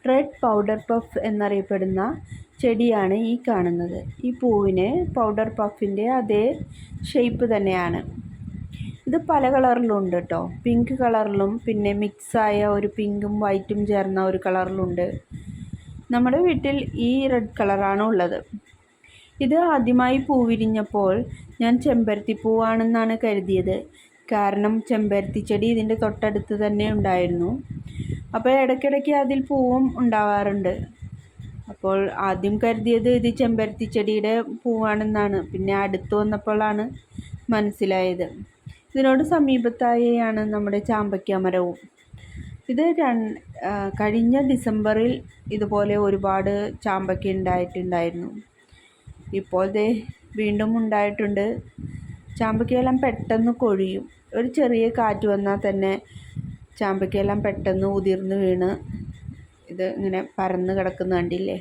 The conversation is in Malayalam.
റെഡ് പൗഡർ പഫ് എന്നറിയപ്പെടുന്ന ചെടിയാണ് ഈ കാണുന്നത്. ഈ പൂവിന് പൗഡർ പഫിൻ്റെ അതേ ഷേപ്പ് തന്നെയാണ്. ഇത് പല കളറിലുണ്ട് കേട്ടോ. പിങ്ക് കളറിലും പിന്നെ മിക്സായ ഒരു പിങ്കും വൈറ്റും ചേർന്ന ഒരു കളറിലുണ്ട്. നമ്മുടെ വീട്ടിൽ ഈ റെഡ് കളറാണ് ഉള്ളത്. ഇത് ആദ്യമായി പൂവിരിഞ്ഞപ്പോൾ ഞാൻ ചെമ്പരത്തി പൂവാണെന്നാണ് കരുതിയത്. കാരണം ചെമ്പരത്തി ചെടി ഇതിൻ്റെ തൊട്ടടുത്ത് തന്നെ ഉണ്ടായിരുന്നു. അപ്പോൾ ഇടയ്ക്കിടയ്ക്ക് അതിൽ പൂവും ഉണ്ടാവാറുണ്ട്. അപ്പോൾ ആദ്യം കരുതിയത് ഇത് ചെമ്പരത്തി ചെടിയുടെ പൂവാണെന്നാണ്. പിന്നെ അടുത്ത് വന്നപ്പോഴാണ് മനസ്സിലായത്. ഇതിനോട് സമീപത്തായാണ് നമ്മുടെ ചാമ്പയ്ക്ക മരവും. ഇത് കഴിഞ്ഞ ഡിസംബറിൽ ഇതുപോലെ ഒരുപാട് ചാമ്പയ്ക്ക ഉണ്ടായിട്ടുണ്ടായിരുന്നു. ഇപ്പോൾ ദേ വീണ്ടും ഉണ്ടായിട്ടുണ്ട്. ചാമ്പയ്ക്കയെല്ലാം പെട്ടെന്ന് കൊഴിയും. ഒരു ചെറിയ കാറ്റ് വന്നാൽ തന്നെ ചാമ്പയ്ക്കയെല്ലാം പെട്ടെന്ന് ഉതിർന്ന് വീണ് ഇത് ഇങ്ങനെ പരന്ന് കിടക്കുന്ന കണ്ടില്ലേ.